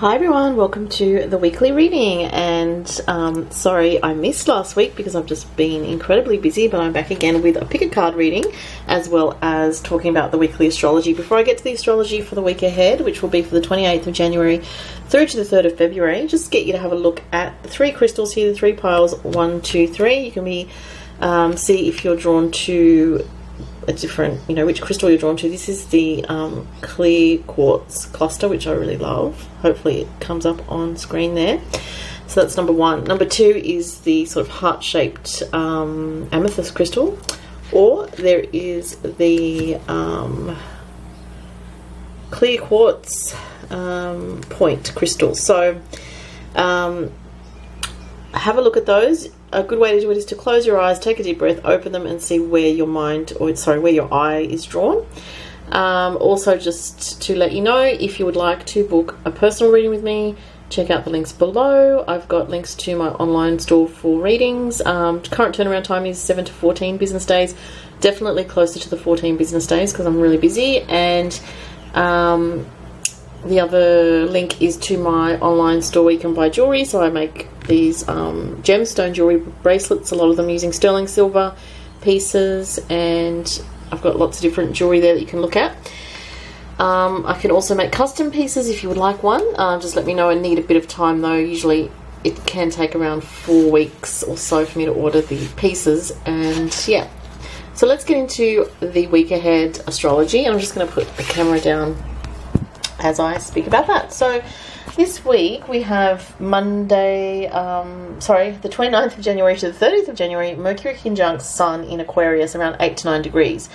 Hi everyone, welcome to the weekly reading, and sorry I missed last week because I've just been incredibly busy, but I'm back again with a pick a card reading as well as talking about the weekly astrology. Before I get to the astrology for the week ahead, which will be for the 28th of January through to the 3rd of February, just get you to have a look at the three crystals here, the three piles, 1, 2, 3. You can see if you're drawn to a different, which crystal you're drawn to. This is the clear quartz cluster, which I really love. Hopefully it comes up on screen there. So that's number one. Number two is the sort of heart-shaped amethyst crystal, or there is the clear quartz point crystal. So have a look at those. A good way to do it is to close your eyes, take a deep breath, open them, and see where your where your eye is drawn. Also, just to let you know, if you would like to book a personal reading with me, check out the links below. I've got links to my online store for readings. Current turnaround time is 7 to 14 business days. Definitely closer to the 14 business days because I'm really busy. And the other link is to my online store where you can buy jewelry. So I make these gemstone jewelry bracelets, a lot of them using sterling silver pieces, and I've got lots of different jewelry there that you can look at. I can also make custom pieces if you would like one. Just let me know. I need a bit of time though. Usually it can take around 4 weeks or so for me to order the pieces, and yeah. So let's get into the week ahead astrology, and I'm just going to put the camera down as I speak about that. So this week we have Monday, the 29th of January to the 30th of January, Mercury conjunct Sun in Aquarius around 8 to 9 degrees.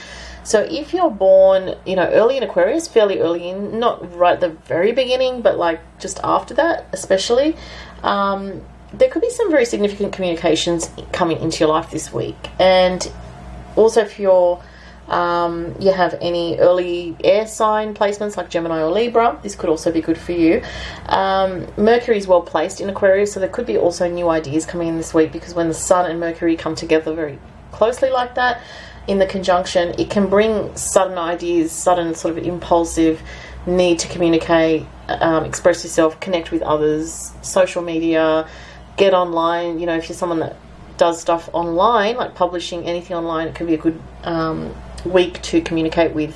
So if you're born, early in Aquarius, fairly early in, not right at the very beginning, but like just after that especially, there could be some very significant communications coming into your life this week. And also if you're you have any early air sign placements like Gemini or Libra, this could also be good for you. Mercury is well placed in Aquarius, so there could be also new ideas coming in this week, because when the Sun and Mercury come together very closely like that in the conjunction, it can bring sudden ideas, sudden sort of impulsive need to communicate, express yourself, connect with others, social media, get online. If you're someone that does stuff online, like publishing anything online, it could be a good week to communicate with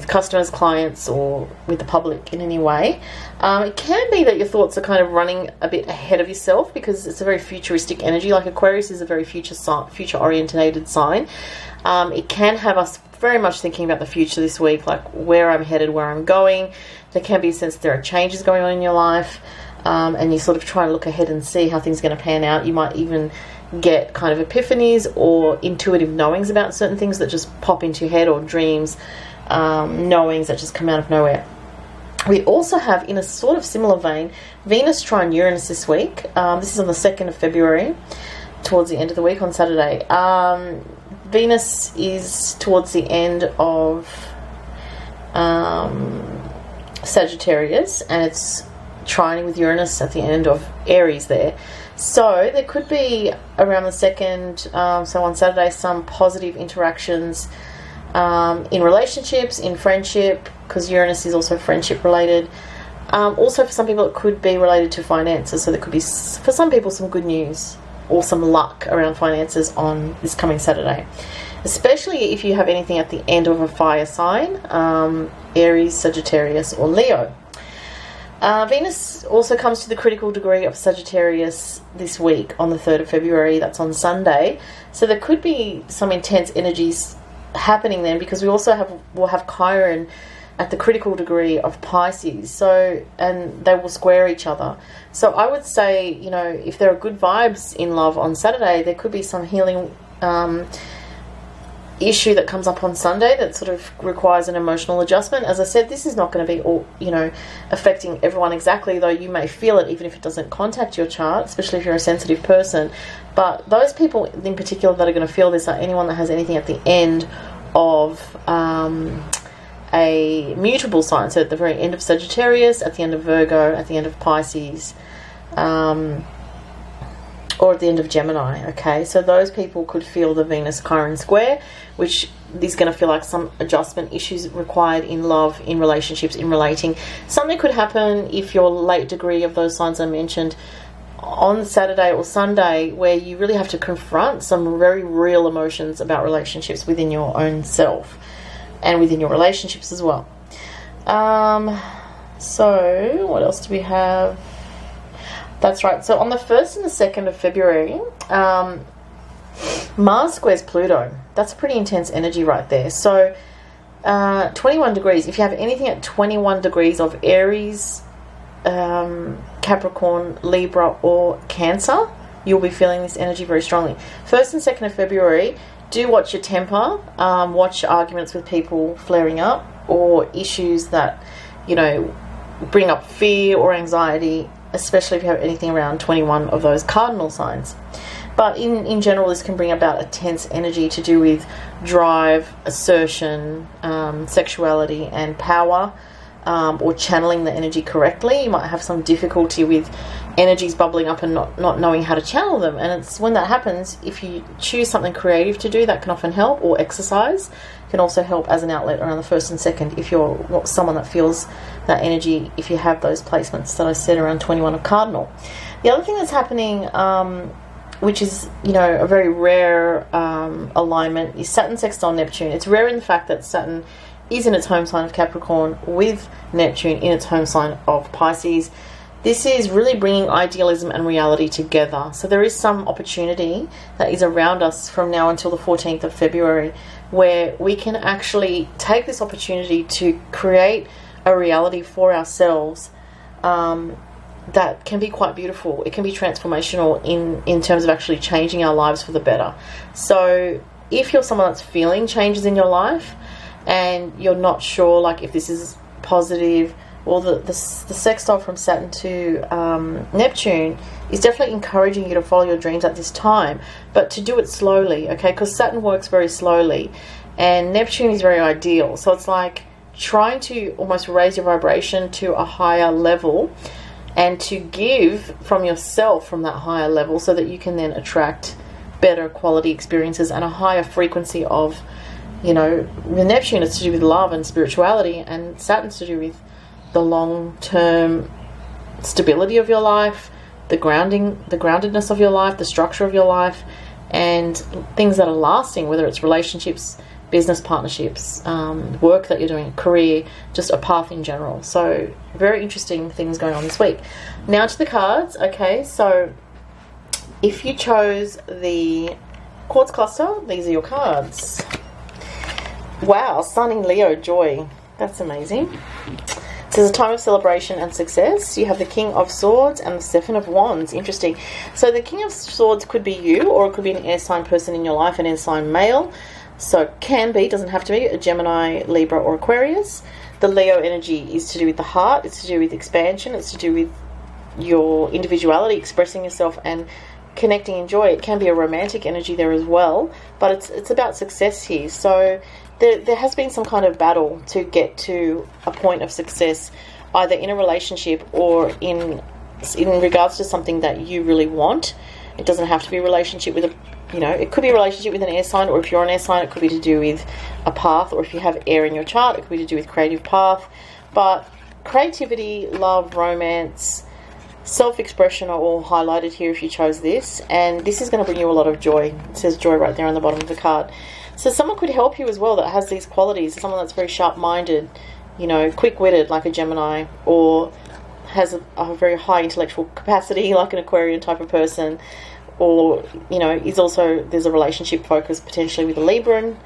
customers, clients, or with the public in any way. It can be that your thoughts are kind of running a bit ahead of yourself, because it's a very futuristic energy. Like Aquarius is a very future orientated sign. It can have us very much thinking about the future this week, like where I'm headed, where I'm going. There can be a sense there are changes going on in your life, and you sort of try to look ahead and see how things are going to pan out. You might even get kind of epiphanies or intuitive knowings about certain things that just pop into your head, or dreams, knowings that just come out of nowhere. We also have, in a sort of similar vein, Venus trine Uranus this week. This is on the 2nd of February, towards the end of the week on Saturday. Venus is towards the end of Sagittarius, and it's trining with Uranus at the end of Aries there. So there could be around the 2nd, so on Saturday, some positive interactions in relationships, in friendship, because Uranus is also friendship related. Also for some people it could be related to finances, so there could be, for some people, some good news or some luck around finances on this coming Saturday. Especially if you have anything at the end of a fire sign, Aries, Sagittarius, or Leo. Venus also comes to the critical degree of Sagittarius this week on the 3rd of February. That's on Sunday. So there could be some intense energies happening then, because we also will have Chiron at the critical degree of Pisces. So, and they will square each other. So I would say, if there are good vibes in love on Saturday, there could be some healing issue that comes up on Sunday that sort of requires an emotional adjustment. As I said, this is not going to be all, affecting everyone exactly, though you may feel it even if it doesn't contact your chart, especially if you're a sensitive person. But those people in particular that are going to feel this are anyone that has anything at the end of a mutable sign. So at the very end of Sagittarius, at the end of Virgo, at the end of Pisces, or at the end of Gemini, okay? So those people could feel the Venus Chiron square, which is going to feel like some adjustment issues required in love, in relationships, in relating. Something could happen if your late degree of those signs I mentioned on Saturday or Sunday, where you really have to confront some very real emotions about relationships within your own self and within your relationships as well. So what else do we have? That's right. So on the 1st and the 2nd of February, Mars squares Pluto. That's a pretty intense energy right there. So 21 degrees. If you have anything at 21 degrees of Aries, Capricorn, Libra or Cancer, you'll be feeling this energy very strongly. 1st and 2nd of February, do watch your temper. Watch arguments with people flaring up or issues that, you know, bring up fear or anxiety, especially if you have anything around 21 of those cardinal signs. But in general, this can bring about a tense energy to do with drive, assertion, sexuality and power, or channeling the energy correctly. You might have some difficulty with energies bubbling up and not knowing how to channel them. And it's when that happens, if you choose something creative to do, that can often help, or exercise can also help as an outlet around the 1st and 2nd if you're someone that feels that energy, if you have those placements that I said around 21 of cardinal. The other thing that's happening, which is, you know, a very rare alignment, is Saturn sextile Neptune. It's rare in the fact that Saturn is in its home sign of Capricorn with Neptune in its home sign of Pisces. This is really bringing idealism and reality together. So there is some opportunity that is around us from now until the 14th of February where we can actually take this opportunity to create a reality for ourselves that can be quite beautiful. It can be transformational in terms of actually changing our lives for the better. So if you're someone that's feeling changes in your life and you're not sure like if this is positive, or the sextile from Saturn to Neptune is definitely encouraging you to follow your dreams at this time, but to do it slowly, okay? Because Saturn works very slowly and Neptune is very ideal. So it's like trying to almost raise your vibration to a higher level and to give from yourself from that higher level so that you can then attract better quality experiences and a higher frequency of, you know, with Neptune it's to do with love and spirituality, and Saturn's to do with the long-term stability of your life, the groundedness of your life, the structure of your life, and things that are lasting, whether it's relationships, business partnerships, work that you're doing, career, just a path in general. So very interesting things going on this week. Now to the cards. Okay, so if you chose the quartz cluster, these are your cards. Wow, Sun in Leo, joy. That's amazing. So it's a time of celebration and success. You have the King of Swords and the Seven of Wands. Interesting. So the King of Swords could be you, or it could be an air sign person in your life, an air sign male. So can be, doesn't have to be, a Gemini, Libra or Aquarius. The Leo energy is to do with the heart. It's to do with expansion. It's to do with your individuality, expressing yourself and connecting in joy. It can be a romantic energy there as well, but it's about success here. So there has been some kind of battle to get to a point of success, either in a relationship or in regards to something that you really want. It doesn't have to be a relationship with it could be a relationship with an air sign, or if you're an air sign, it could be to do with a path, or if you have air in your chart, it could be to do with creative path. But creativity, love, romance, self-expression are all highlighted here if you chose this, and this is going to bring you a lot of joy. It says joy right there on the bottom of the card. So someone could help you as well that has these qualities, someone that's very sharp-minded, quick-witted like a Gemini, or has a very high intellectual capacity like an Aquarian type of person, or is also, there's a relationship focus potentially with a Libran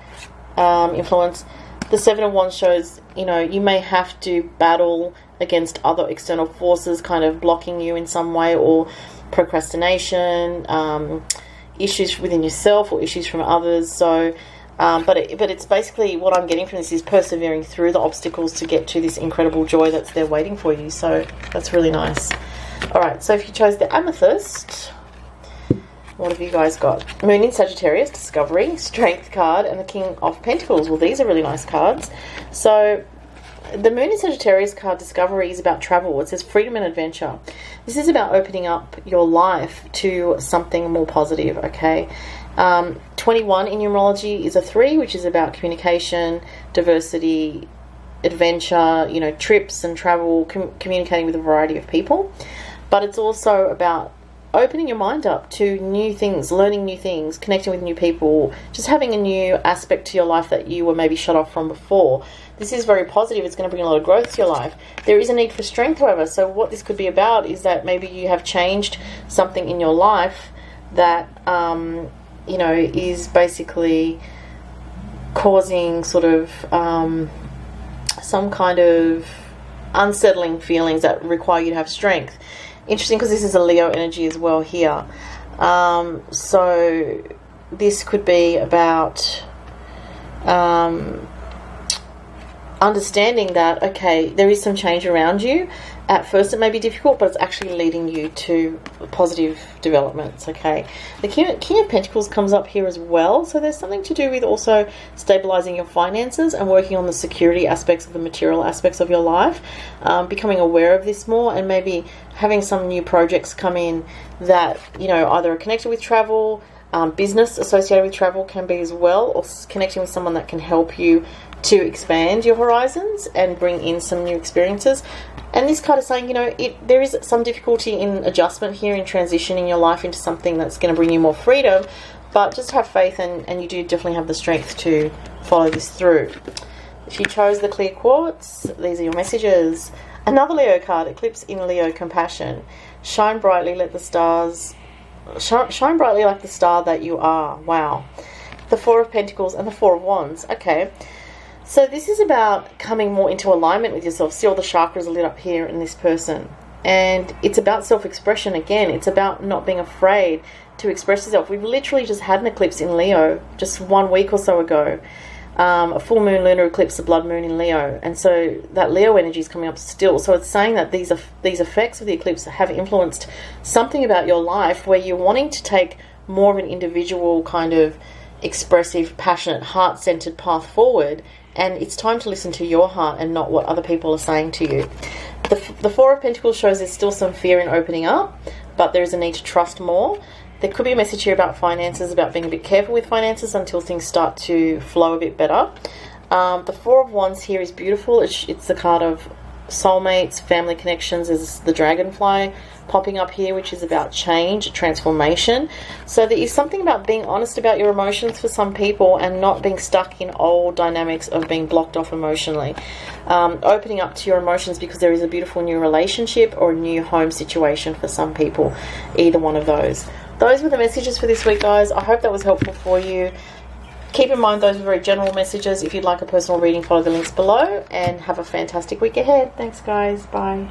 influence. The Seven of Wands shows you may have to battle against other external forces kind of blocking you in some way, or procrastination, issues within yourself or issues from others. So but it's basically, what I'm getting from this is persevering through the obstacles to get to this incredible joy that's there waiting for you. So that's really nice. Alright, so if you chose the Amethyst, what have you guys got? Moon in Sagittarius, discovery, strength card, and the King of Pentacles. Well, these are really nice cards. So The Moon in Sagittarius card, Discovery, is about travel. It says freedom and adventure. This is about opening up your life to something more positive, okay? 21 in numerology is a 3, which is about communication, diversity, adventure, you know, trips and travel, communicating with a variety of people. But it's also about opening your mind up to new things, learning new things, connecting with new people, just having a new aspect to your life that you were maybe shut off from before. This is very positive. It's going to bring a lot of growth to your life. There is a need for strength, however. So what this could be about is that maybe you have changed something in your life that, you know, is basically causing sort of some kind of unsettling feelings that require you to have strength. Interesting, because this is a Leo energy as well here. So this could be about understanding that, okay, there is some change around you. At first it may be difficult, but it's actually leading you to positive developments, okay? The King of Pentacles comes up here as well, so there's something to do with also stabilizing your finances and working on the security aspects of the material aspects of your life, becoming aware of this more, and maybe having some new projects come in that, you know, either are connected with travel, business associated with travel can be as well, or connecting with someone that can help you to expand your horizons and bring in some new experiences. And this card is saying, you know, there is some difficulty in adjustment here, in transitioning your life into something that's going to bring you more freedom, but just have faith, and you do definitely have the strength to follow this through. If you chose the clear quartz, these are your messages. Another Leo card, Eclipse in Leo, Compassion. Shine brightly, let the stars... Shine brightly like the star that you are. Wow. The Four of Pentacles and the Four of Wands. Okay. So this is about coming more into alignment with yourself. See, all the chakras are lit up here in this person. And it's about self-expression again. It's about not being afraid to express yourself. We've literally just had an eclipse in Leo just 1 week or so ago. A full moon lunar eclipse, a blood moon in Leo. And so that Leo energy is coming up still. So it's saying that these effects of the eclipse have influenced something about your life where you're wanting to take more of an individual kind of expressive, passionate, heart-centered path forward. And it's time to listen to your heart and not what other people are saying to you. The Four of Pentacles shows there's still some fear in opening up, but there is a need to trust more. There could be a message here about finances, about being a bit careful with finances until things start to flow a bit better. The Four of Wands here is beautiful. It's the card of soulmates, family connections. There's the dragonfly popping up here, which is about change, transformation. So there is something about being honest about your emotions for some people and not being stuck in old dynamics of being blocked off emotionally. Opening up to your emotions because there is a beautiful new relationship or a new home situation for some people. Either one of those. Those were the messages for this week, guys. I hope that was helpful for you. Keep in mind those are very general messages. If you'd like a personal reading, follow the links below, and have a fantastic week ahead. Thanks, guys. Bye.